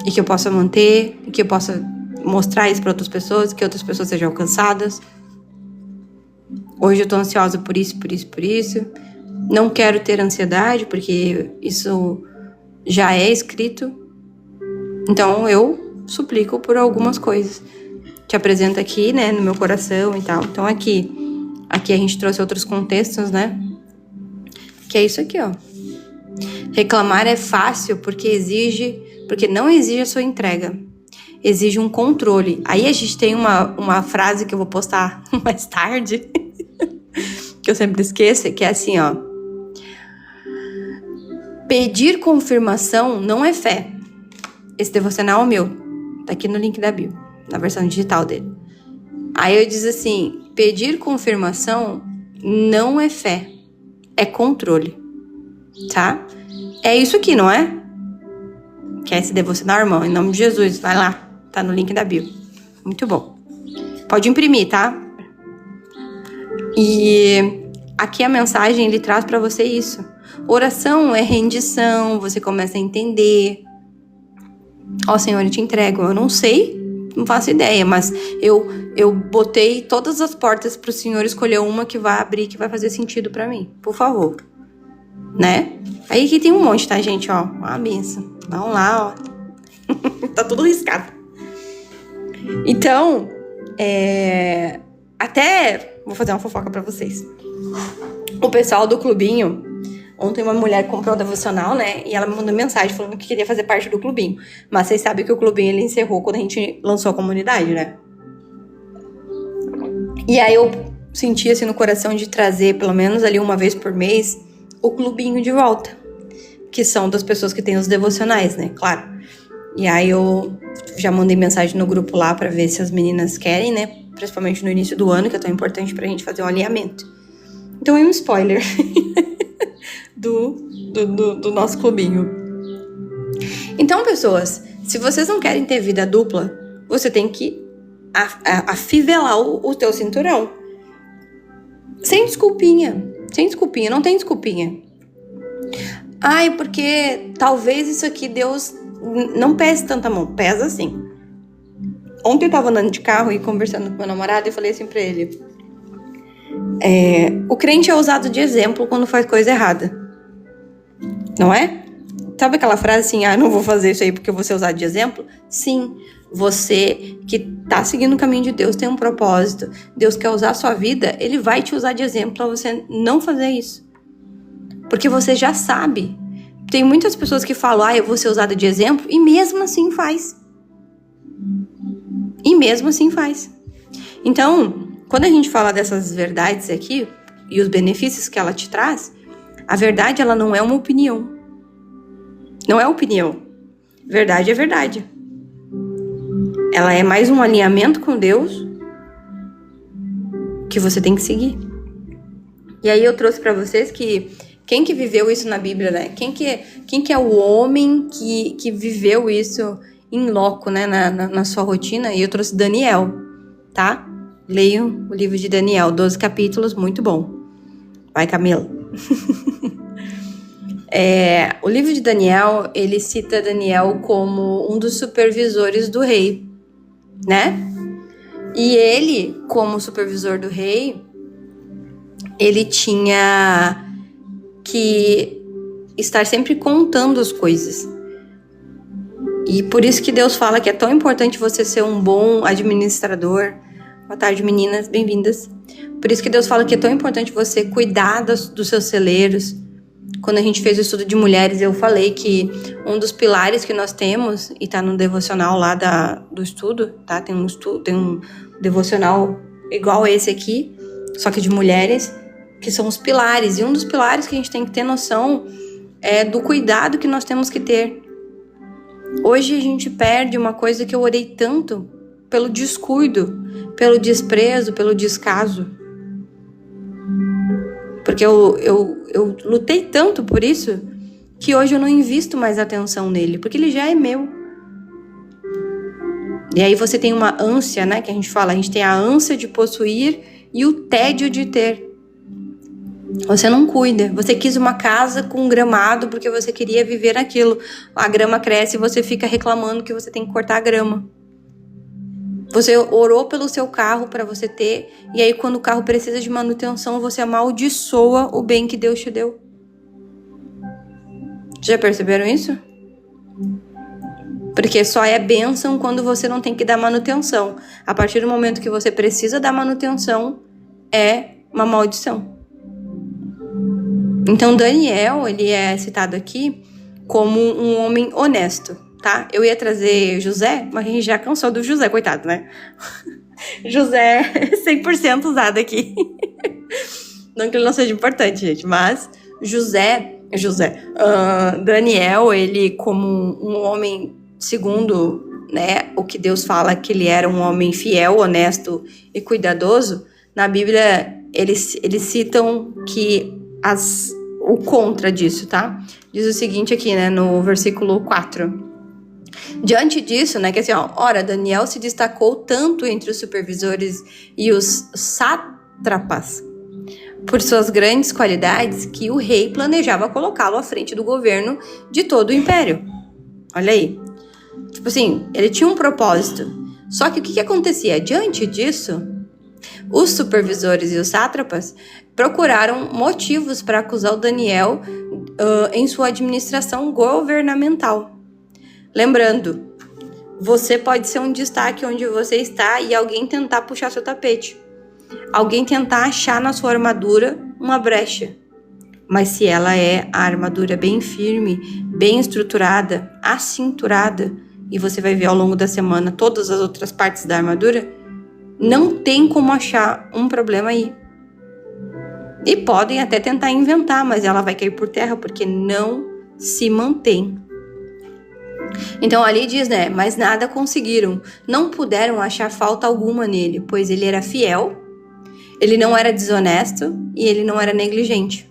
E que eu possa manter. E que eu possa mostrar isso para outras pessoas. Que outras pessoas sejam alcançadas. Hoje eu tô ansiosa por isso, por isso, por isso. Não quero ter ansiedade, porque isso já é escrito. Então eu suplico por algumas coisas. Te apresento aqui, né, no meu coração e tal. Então aqui a gente trouxe outros contextos, né? Que é isso aqui, ó. Reclamar é fácil porque não exige a sua entrega. Exige um controle. Aí a gente tem uma frase que eu vou postar mais tarde, que eu sempre esqueço, que é assim, ó. Pedir confirmação não é fé. Esse devocional é meu. Tá aqui no link da bio, na versão digital dele. Aí eu diz assim, pedir confirmação não é fé, é controle, tá? É isso aqui, não é? Quer esse devocional, irmão? Em nome de Jesus, vai lá, tá no link da bio. Muito bom. Pode imprimir, tá? E aqui a mensagem, ele traz pra você isso. Oração é rendição, você começa a entender. Ó, Senhor, eu te entrego. Eu não sei, não faço ideia, mas eu botei todas as portas pro Senhor escolher uma que vai abrir, que vai fazer sentido pra mim. Por favor. Né? Aí aqui tem um monte, tá, gente? Ó, uma benção. Vamos lá, ó. Tá tudo riscado. Então, até vou fazer uma fofoca pra vocês. O pessoal do clubinho, ontem uma mulher comprou um devocional, né? E ela me mandou mensagem falando que queria fazer parte do clubinho. Mas vocês sabem que o clubinho, ele encerrou quando a gente lançou a comunidade, né? E aí eu senti, assim, no coração de trazer, pelo menos ali uma vez por mês, o clubinho de volta. Que são das pessoas que têm os devocionais, né? Claro. E aí eu já mandei mensagem no grupo lá pra ver se as meninas querem, né? Principalmente no início do ano, que é tão importante pra gente fazer um alinhamento. Então é um spoiler do nosso clubinho. Então, pessoas, se vocês não querem ter vida dupla, você tem que afivelar o teu cinturão. Sem desculpinha, não tem desculpinha. Ai, porque talvez isso aqui Deus não pese tanta mão. Pesa sim. Ontem eu tava andando de carro e conversando com meu namorado e falei assim pra ele: o crente é usado de exemplo quando faz coisa errada. Não é? Sabe aquela frase assim, não vou fazer isso aí porque eu vou ser usado de exemplo? Sim, você que tá seguindo o caminho de Deus tem um propósito. Deus quer usar a sua vida, Ele vai te usar de exemplo pra você não fazer isso. Porque você já sabe. Tem muitas pessoas que falam, eu vou ser usada de exemplo, e mesmo assim faz. Então, quando a gente fala dessas verdades aqui, e os benefícios que ela te traz, a verdade, ela não é uma opinião. Não é opinião. Verdade é verdade. Ela é mais um alinhamento com Deus que você tem que seguir. E aí eu trouxe pra vocês que quem que viveu isso na Bíblia, né? Quem que é o homem que viveu isso em loco, né? Na sua rotina. E eu trouxe Daniel, tá? Leiam o livro de Daniel, 12 capítulos, muito bom. Vai, Camila. O livro de Daniel, ele cita Daniel como um dos supervisores do rei, né? E ele, como supervisor do rei, ele tinha que estar sempre contando as coisas. E por isso que Deus fala que é tão importante você ser um bom administrador. Boa tarde, meninas, bem-vindas. Por isso que Deus fala que é tão importante você cuidar dos seus celeiros. Quando a gente fez o estudo de mulheres, eu falei que um dos pilares que nós temos, e tá no devocional lá do estudo, tá? Tem um devocional igual esse aqui, só que de mulheres, que são os pilares. E um dos pilares que a gente tem que ter noção é do cuidado que nós temos que ter. Hoje a gente perde uma coisa que eu orei tanto pelo descuido, pelo desprezo, pelo descaso. Porque eu lutei tanto por isso que hoje eu não invisto mais atenção nele, porque ele já é meu. E aí você tem uma ânsia, né? Que a gente tem a ânsia de possuir e o tédio de ter. Você não cuida. Você quis uma casa com gramado porque você queria viver naquilo. A grama cresce e você fica reclamando que você tem que cortar a grama. Você orou pelo seu carro para você ter, e aí quando o carro precisa de manutenção, você amaldiçoa o bem que Deus te deu. Já perceberam isso? Porque só é bênção quando você não tem que dar manutenção. A partir do momento que você precisa dar manutenção, é uma maldição. Então Daniel, ele é citado aqui como um homem honesto, tá? Eu ia trazer José, mas a gente já cansou do José, coitado, né? José é 100% usado aqui. Não que ele não seja importante, gente, mas Daniel, ele como um homem, segundo, né, o que Deus fala que ele era um homem fiel, honesto e cuidadoso, na Bíblia eles citam que o contra disso, tá? Diz o seguinte aqui, né, no versículo 4. Diante disso, né, que assim, ora, Daniel se destacou tanto entre os supervisores e os sátrapas por suas grandes qualidades que o rei planejava colocá-lo à frente do governo de todo o império. Olha aí. Tipo assim, ele tinha um propósito. Só que o que acontecia? Diante disso, os supervisores e os sátrapas procuraram motivos para acusar o Daniel em sua administração governamental. Lembrando, você pode ser um destaque onde você está e alguém tentar puxar seu tapete. Alguém tentar achar na sua armadura uma brecha. Mas se a armadura bem firme, bem estruturada, acinturada, e você vai ver ao longo da semana todas as outras partes da armadura, não tem como achar um problema aí. E podem até tentar inventar, mas ela vai cair por terra porque não se mantém. Então ali diz, né? Mas nada conseguiram. Não puderam achar falta alguma nele, pois ele era fiel, ele não era desonesto e ele não era negligente.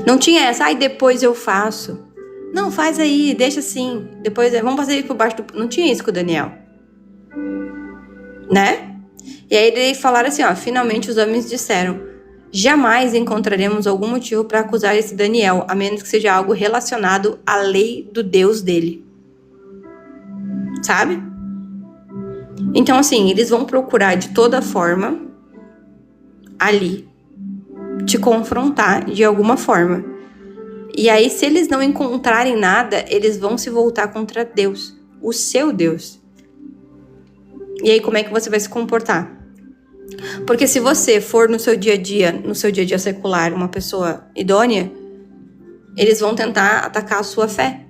Não tinha essa, depois eu faço. Não, faz aí, deixa assim. Depois, vamos fazer isso por baixo do... Não tinha isso com o Daniel. Né? E aí eles falaram assim, finalmente os homens disseram, jamais encontraremos algum motivo para acusar esse Daniel, a menos que seja algo relacionado à lei do Deus dele. Sabe? Então, assim, eles vão procurar de toda forma ali te confrontar de alguma forma. E aí, se eles não encontrarem nada, eles vão se voltar contra Deus, o seu Deus. E aí, como é que você vai se comportar? Porque se você for no seu dia a dia secular, uma pessoa idônea, eles vão tentar atacar a sua fé.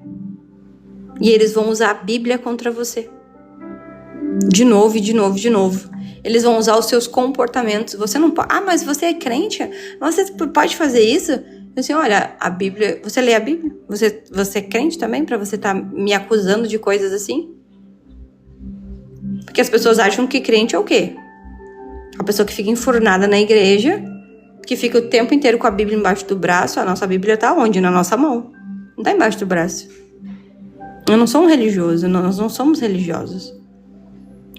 E eles vão usar a Bíblia contra você. De novo e de novo, de novo. Eles vão usar os seus comportamentos. Você não pode... mas você é crente? Você pode fazer isso? Assim, olha, a Bíblia... Você lê a Bíblia? Você é crente também? Pra você estar me acusando de coisas assim? Porque as pessoas acham que crente é o quê? A pessoa que fica enfurnada na igreja, que fica o tempo inteiro com a Bíblia embaixo do braço. A nossa Bíblia tá onde? Na nossa mão. Não tá embaixo do braço. Eu não sou um religioso, nós não somos religiosos.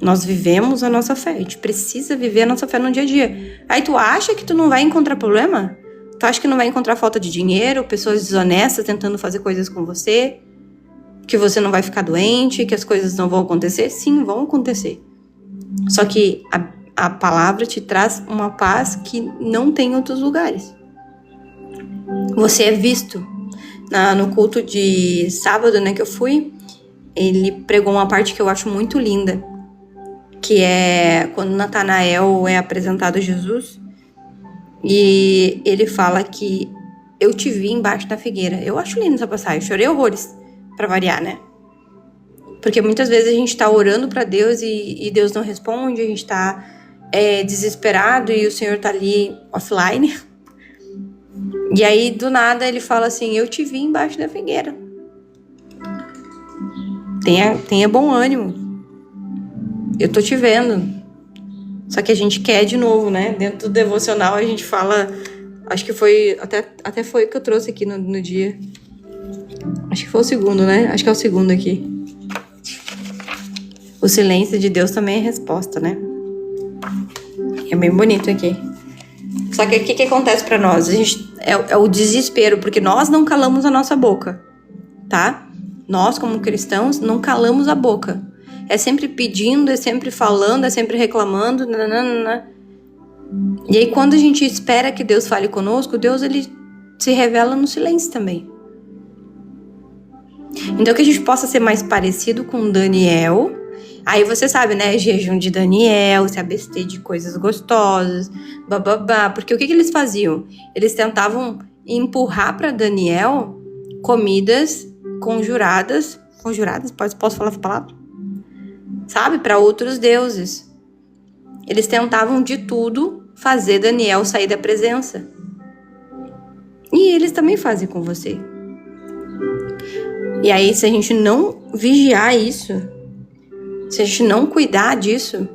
Nós vivemos a nossa fé. A gente precisa viver a nossa fé no dia a dia. Aí tu acha que tu não vai encontrar problema? Tu acha que não vai encontrar falta de dinheiro, pessoas desonestas tentando fazer coisas com você? Que você não vai ficar doente, que as coisas não vão acontecer? Sim, vão acontecer. Só que a palavra te traz uma paz que não tem em outros lugares. Você é visto. No culto de sábado, né, que eu fui, ele pregou uma parte que eu acho muito linda, que é quando Natanael é apresentado a Jesus e ele fala que eu te vi embaixo da figueira. Eu acho linda essa passagem, eu chorei horrores, pra variar, né? Porque muitas vezes a gente tá orando pra Deus e Deus não responde, a gente tá desesperado e o Senhor tá ali offline. E aí, do nada, ele fala assim, eu te vi embaixo da figueira. Tenha bom ânimo. Eu tô te vendo. Só que a gente quer de novo, né? Dentro do devocional a gente fala... Acho que foi... Até foi o que eu trouxe aqui no dia. Acho que foi o segundo, né? Acho que é o segundo aqui. O silêncio de Deus também é resposta, né? É bem bonito aqui. Só que o que acontece pra nós? A gente, é o desespero, porque nós não calamos a nossa boca, tá? Nós, como cristãos, não calamos a boca. É sempre pedindo, é sempre falando, é sempre reclamando. Nananana. E aí, quando a gente espera que Deus fale conosco, Deus, ele se revela no silêncio também. Então, que a gente possa ser mais parecido com Daniel. Aí você sabe, né? Jejum de Daniel, se abster de coisas gostosas, bababá. Porque o que eles faziam? Eles tentavam empurrar para Daniel comidas conjuradas. Conjuradas? Posso falar essa palavra? Sabe? Para outros deuses. Eles tentavam de tudo fazer Daniel sair da presença. E eles também fazem com você. E aí, se a gente não vigiar isso, se a gente não cuidar disso,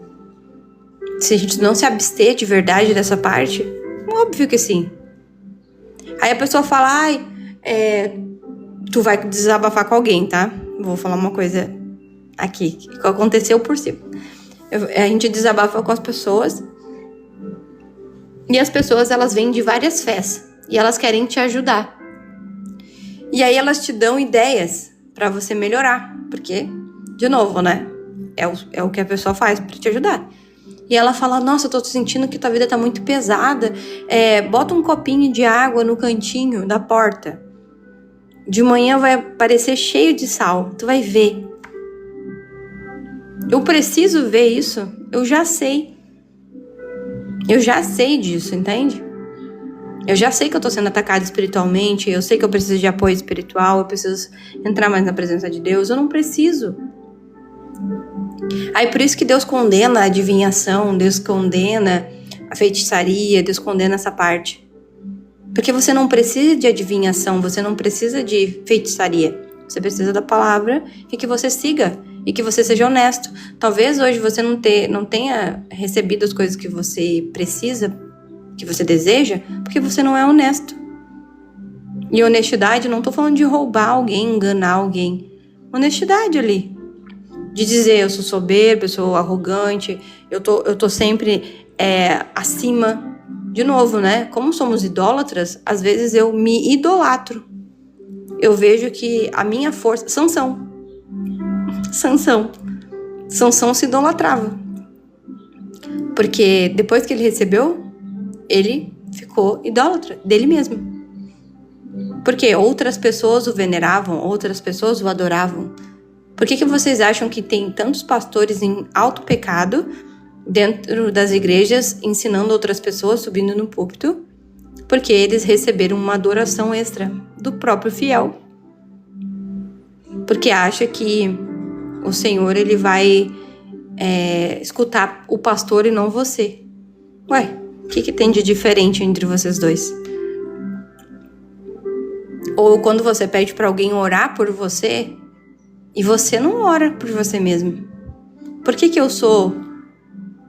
se a gente não se abster de verdade dessa parte, óbvio que sim. Aí a pessoa fala, tu vai desabafar com alguém, tá? Vou falar uma coisa aqui, que aconteceu por cima. A gente desabafa com as pessoas, e as pessoas, elas vêm de várias fés, e elas querem te ajudar. E aí elas te dão ideias pra você melhorar. Porque, de novo, né? É o que a pessoa faz pra te ajudar. E ela fala, nossa, eu tô sentindo que tua vida tá muito pesada. Bota um copinho de água no cantinho da porta. De manhã vai aparecer cheio de sal. Tu vai ver. Eu preciso ver isso. Eu já sei. Eu já sei disso, entende? Eu já sei que eu tô sendo atacada espiritualmente. Eu sei que eu preciso de apoio espiritual. Eu preciso entrar mais na presença de Deus. Eu não preciso. Aí por isso que Deus condena a adivinhação. Deus condena a feitiçaria. Deus condena essa parte. Porque você não precisa de adivinhação, você não precisa de feitiçaria. Você precisa da palavra e que você siga e que você seja honesto. Talvez hoje você não tenha recebido as coisas que você precisa, que você deseja, porque você não é honesto. E honestidade, não tô falando de roubar alguém, enganar alguém. Honestidade ali. De dizer, eu sou soberbo, eu sou arrogante, eu tô sempre acima. De novo, né? Como somos idólatras, às vezes eu me idolatro. Eu vejo que a minha força... Sansão se idolatrava. Porque depois que ele recebeu, ele ficou idólatra dele mesmo. Porque outras pessoas o veneravam, outras pessoas o adoravam. Por que vocês acham que tem tantos pastores em alto pecado dentro das igrejas, ensinando outras pessoas, subindo no púlpito? Porque eles receberam uma adoração extra do próprio fiel. Porque acha que o Senhor, ele vai escutar o pastor e não você. Ué, o que tem de diferente entre vocês dois? Ou quando você pede para alguém orar por você, e você não ora por você mesmo. Por que eu sou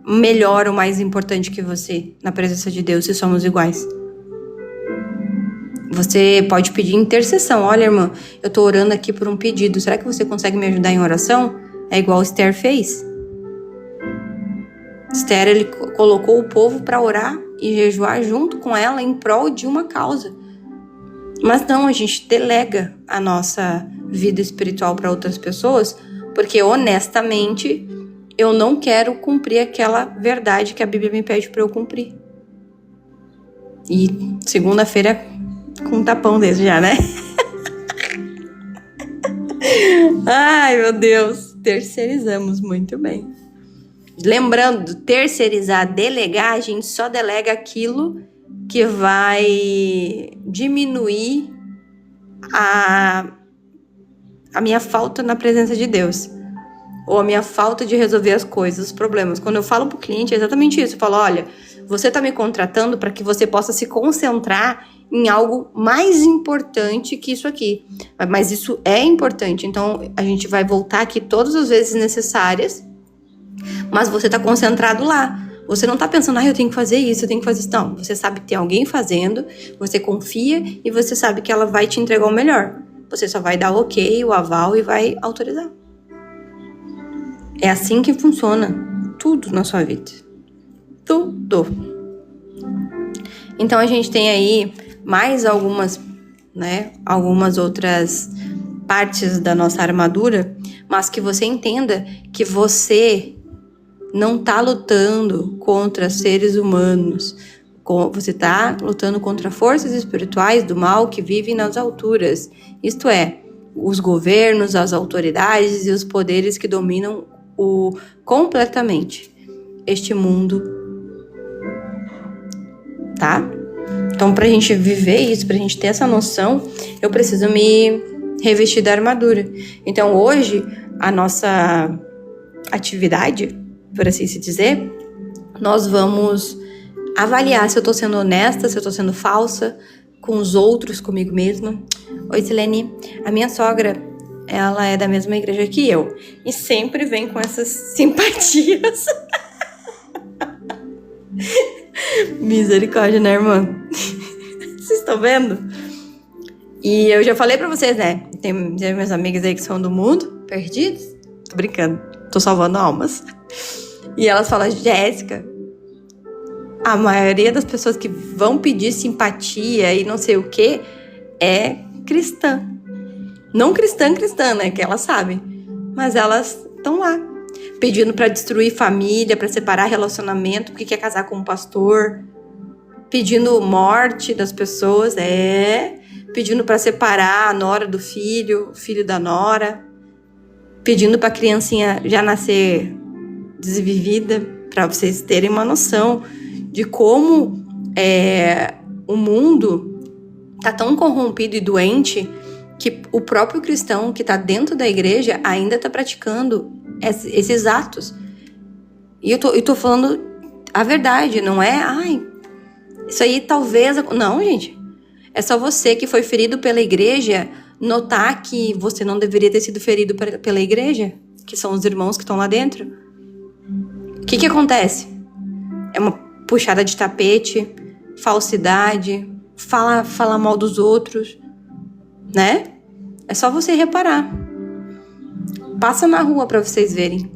melhor ou mais importante que você na presença de Deus se somos iguais? Você pode pedir intercessão. Olha, irmã, eu tô orando aqui por um pedido. Será que você consegue me ajudar em oração? É igual Esther fez. Esther, ele colocou o povo para orar e jejuar junto com ela em prol de uma causa. Mas não, a gente delega a nossa vida espiritual para outras pessoas, porque honestamente eu não quero cumprir aquela verdade que a Bíblia me pede para eu cumprir. E segunda-feira com um tapão desse já, né? Ai, meu Deus. Terceirizamos muito bem. Lembrando, terceirizar, delegar, a gente só delega aquilo que vai diminuir a minha falta na presença de Deus. Ou a minha falta de resolver as coisas, os problemas. Quando eu falo pro cliente, é exatamente isso. Eu falo, olha, você tá me contratando para que você possa se concentrar em algo mais importante que isso aqui. Mas isso é importante. Então, a gente vai voltar aqui todas as vezes necessárias, mas você tá concentrado lá. Você não tá pensando, eu tenho que fazer isso, eu tenho que fazer isso. Não, você sabe que tem alguém fazendo, você confia e você sabe que ela vai te entregar o melhor. Você só vai dar o ok, o aval e vai autorizar. É assim que funciona tudo na sua vida. Tudo. Então a gente tem aí mais algumas outras partes da nossa armadura, mas que você entenda que você não tá lutando contra seres humanos. Você tá lutando contra forças espirituais do mal que vivem nas alturas. Isto é, os governos, as autoridades e os poderes que dominam completamente este mundo. Tá? Então, pra gente viver isso, pra gente ter essa noção, eu preciso me revestir da armadura. Então, hoje, a nossa atividade, por assim se dizer, nós vamos avaliar se eu tô sendo honesta, se eu tô sendo falsa com os outros, comigo mesma. Oi, Silene. A minha sogra, ela é da mesma igreja que eu. E sempre vem com essas simpatias. Misericórdia, né, irmã? Vocês estão vendo? E eu já falei pra vocês, né? Tem minhas amigas aí que são do mundo, perdidas. Tô brincando. Tô salvando almas. E elas falam, Jéssica, a maioria das pessoas que vão pedir simpatia e não sei o que é cristã. Não cristã, né? Que elas sabem. Mas elas estão lá, pedindo para destruir família, para separar relacionamento, porque quer casar com um pastor, pedindo morte das pessoas, pedindo para separar a nora do filho, o filho da nora, pedindo para a criancinha já nascer desvivida, para vocês terem uma noção de como o mundo tá tão corrompido e doente que o próprio cristão que está dentro da igreja ainda está praticando esses atos. E eu tô falando a verdade, não é? Isso aí talvez... Não, gente. É só você que foi ferido pela igreja notar que você não deveria ter sido ferido pela igreja, que são os irmãos que estão lá dentro. O que acontece? É uma puxada de tapete, falsidade, falar mal dos outros, né? É só você reparar. Passa na rua para vocês verem.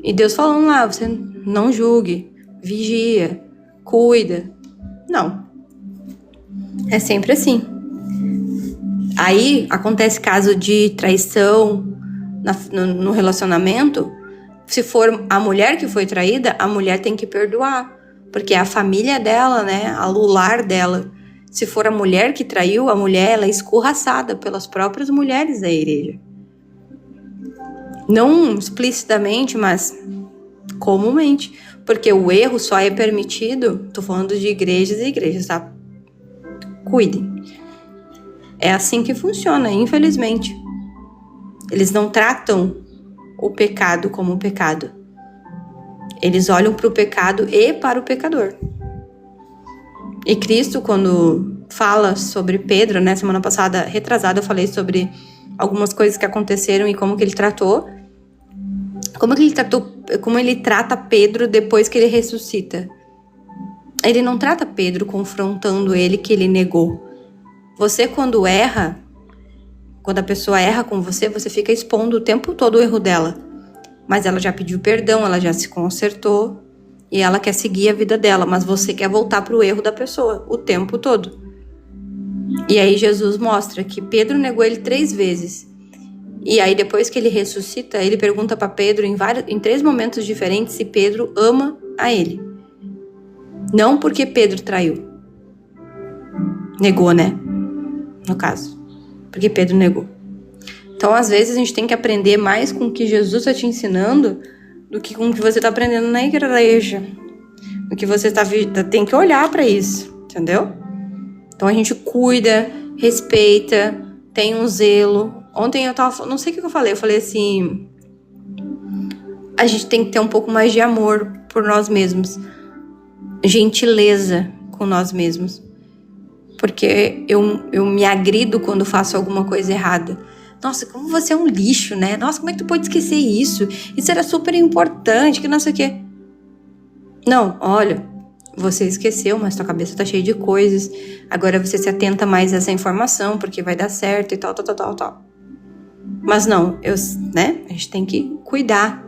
E Deus falando lá, você não julgue, vigia, cuida. Não. É sempre assim. Aí acontece caso de traição no relacionamento. Se for a mulher que foi traída, a mulher tem que perdoar. Porque é a família dela, né? A lar dela. Se for a mulher que traiu, a mulher ela é escorraçada pelas próprias mulheres da igreja. Não explicitamente, mas comumente. Porque o erro só é permitido, tô falando de igrejas e igrejas, tá? Cuidem. É assim que funciona, infelizmente. Eles não tratam o pecado como um pecado. Eles olham para o pecado e para o pecador. E Cristo, quando fala sobre Pedro, né? Semana passada, retrasada, eu falei sobre algumas coisas que aconteceram e como que ele tratou. Como ele trata Pedro depois que ele ressuscita. Ele não trata Pedro confrontando ele que ele negou. Você, quando erra, quando a pessoa erra com você, você fica expondo o tempo todo o erro dela. Mas ela já pediu perdão, ela já se consertou e ela quer seguir a vida dela, mas você quer voltar para o erro da pessoa o tempo todo. E aí Jesus mostra que Pedro negou ele 3 vezes. E aí depois que ele ressuscita, ele pergunta para Pedro em 3 momentos diferentes se Pedro ama a ele. Não porque Pedro traiu. Negou, né? No caso. Porque Pedro negou. Então, às vezes, a gente tem que aprender mais com o que Jesus está te ensinando do que com o que você está aprendendo na igreja. Do que você tem que olhar para isso, entendeu? Então, a gente cuida, respeita, tem um zelo. Ontem eu tava... Não sei o que eu falei. Eu falei assim... A gente tem que ter um pouco mais de amor por nós mesmos. Gentileza com nós mesmos. Porque eu me agrido quando faço alguma coisa errada. Nossa, como você é um lixo, né? Nossa, como é que tu pode esquecer isso? Isso era super importante, que não sei o quê. Não, olha, você esqueceu, mas tua cabeça tá cheia de coisas. Agora você se atenta mais a essa informação, porque vai dar certo e tal. Mas não, a gente tem que cuidar.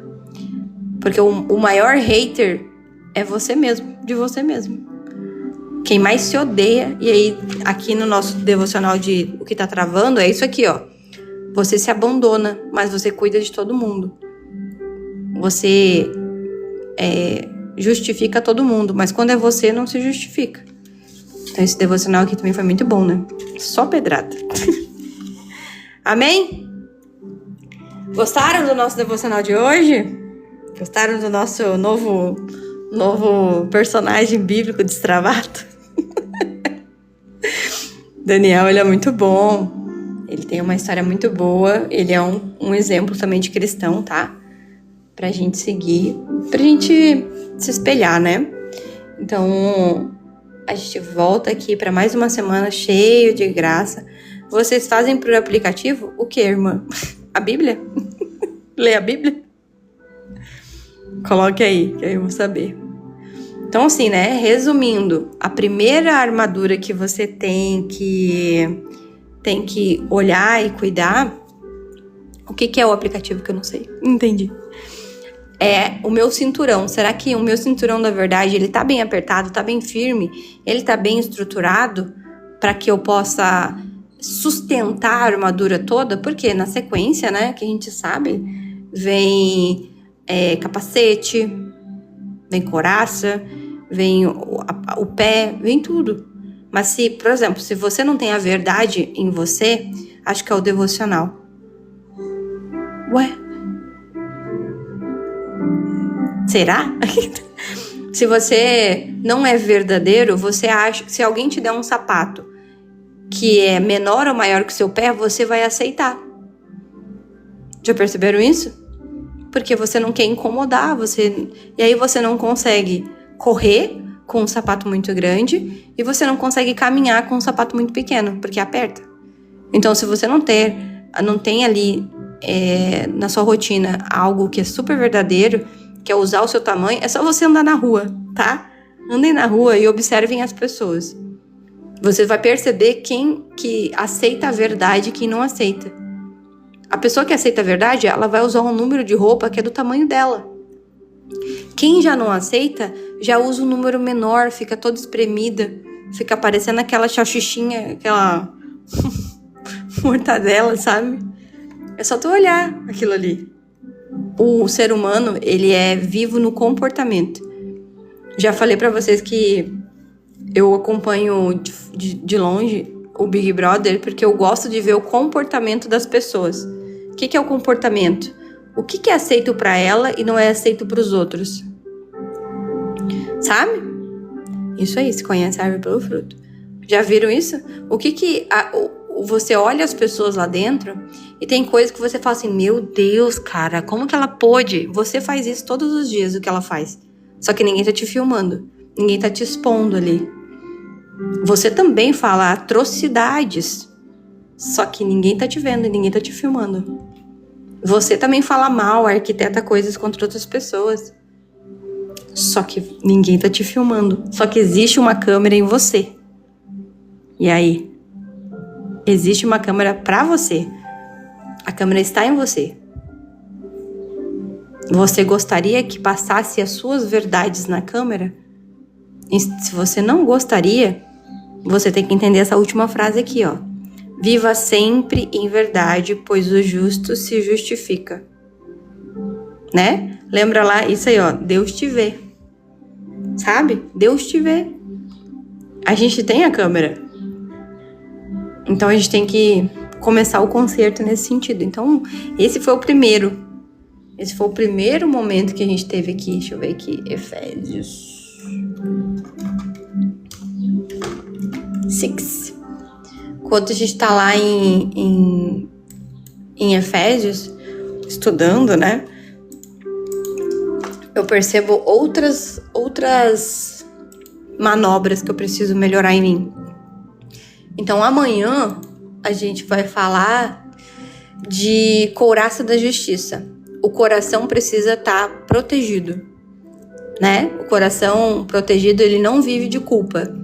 Porque o maior hater é você mesmo, de você mesmo. Quem mais se odeia, e aí aqui no nosso devocional de o que tá travando, é isso aqui, ó. Você se abandona, mas você cuida de todo mundo. Você justifica todo mundo, mas quando é você, não se justifica. Então esse devocional aqui também foi muito bom, né? Só pedrada. Amém? Gostaram do nosso devocional de hoje? Gostaram do nosso novo personagem bíblico destravado? Daniel, ele é muito bom. Ele tem uma história muito boa. Ele é um exemplo também de cristão, tá? Pra gente seguir, pra gente se espelhar, né? Então, a gente volta aqui pra mais uma semana cheio de graça. Vocês fazem por aplicativo o quê, irmã? A Bíblia? Lê a Bíblia? Coloque aí, que aí eu vou saber. Então, assim, né? Resumindo, a primeira armadura que você tem que olhar e cuidar. O que é o aplicativo que eu não sei? Entendi. É o meu cinturão. Será que o meu cinturão, da verdade, ele tá bem apertado, tá bem firme? Ele tá bem estruturado para que eu possa sustentar a armadura toda, porque na sequência, né, que a gente sabe, vem capacete, vem couraça, vem o pé, vem tudo. Mas se, por exemplo, se você não tem a verdade em você, acho que é o devocional. Ué? Será? Se você não é verdadeiro, você acha que se alguém te der um sapato que é menor ou maior que o seu pé, você vai aceitar. Já perceberam isso? Porque você não quer incomodar, e aí você não consegue correr com um sapato muito grande e você não consegue caminhar com um sapato muito pequeno, porque aperta. Então, se você não tem ali na sua rotina algo que é super verdadeiro, que é usar o seu tamanho, é só você andar na rua, tá? Andem na rua e observem as pessoas. Você vai perceber quem que aceita a verdade e quem não aceita. A pessoa que aceita a verdade, ela vai usar um número de roupa que é do tamanho dela. Quem já não aceita, já usa um número menor, fica toda espremida, fica parecendo aquela salsichinha, aquela mortadela, sabe? É só tu olhar aquilo ali. O ser humano, ele é vivo no comportamento. Já falei pra vocês que eu acompanho de longe o Big Brother porque eu gosto de ver o comportamento das pessoas. O que é o comportamento? O que é aceito pra ela e não é aceito pros outros? Sabe? Isso aí, se conhece a árvore pelo fruto. Já viram isso? Você olha as pessoas lá dentro e tem coisas que você fala assim, meu Deus, cara, como que ela pôde? Você faz isso todos os dias, o que ela faz. Só que ninguém tá te filmando. Ninguém tá te expondo ali. Você também fala atrocidades. Só que ninguém tá te vendo e ninguém tá te filmando. Você também fala mal, arquiteta coisas contra outras pessoas. Só que ninguém tá te filmando. Só que existe uma câmera em você. E aí? Existe uma câmera pra você. A câmera está em você. Você gostaria que passasse as suas verdades na câmera? E se você não gostaria, você tem que entender essa última frase aqui, ó. Viva sempre em verdade, pois o justo se justifica. Né? Lembra lá, isso aí, ó. Deus te vê. Sabe? Deus te vê. A gente tem a câmera. Então a gente tem que começar o concerto nesse sentido. Então, esse foi o primeiro. Esse foi o primeiro momento que a gente teve aqui. Deixa eu ver aqui. Efésios 6. Quando a gente tá lá em Efésios, estudando, né? Eu percebo outras manobras que eu preciso melhorar em mim. Então, amanhã a gente vai falar de couraça da justiça. O coração precisa estar protegido, né? O coração protegido, ele não vive de culpa.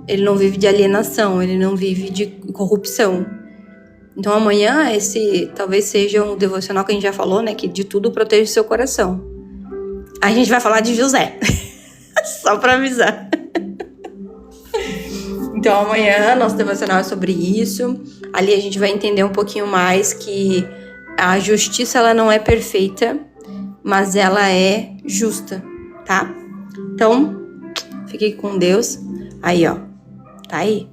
Ele não vive de alienação, ele não vive de corrupção. Então, amanhã, esse talvez seja um devocional que a gente já falou, né? Que de tudo protege o seu coração. A gente vai falar de José. Só pra avisar. Então, amanhã, nosso devocional é sobre isso. Ali a gente vai entender um pouquinho mais que a justiça, ela não é perfeita, mas ela é justa, tá? Então, fique com Deus. Aí, ó. Tá aí.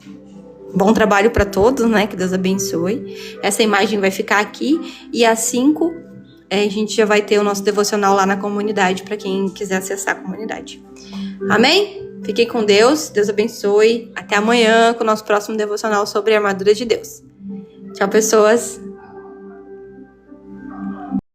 Bom trabalho pra todos, né? Que Deus abençoe. Essa imagem vai ficar aqui. E às 5, a gente já vai ter o nosso devocional lá na comunidade, pra quem quiser acessar a comunidade. Amém? Fiquem com Deus, Deus abençoe. Até amanhã com o nosso próximo devocional sobre a armadura de Deus. Tchau, pessoas!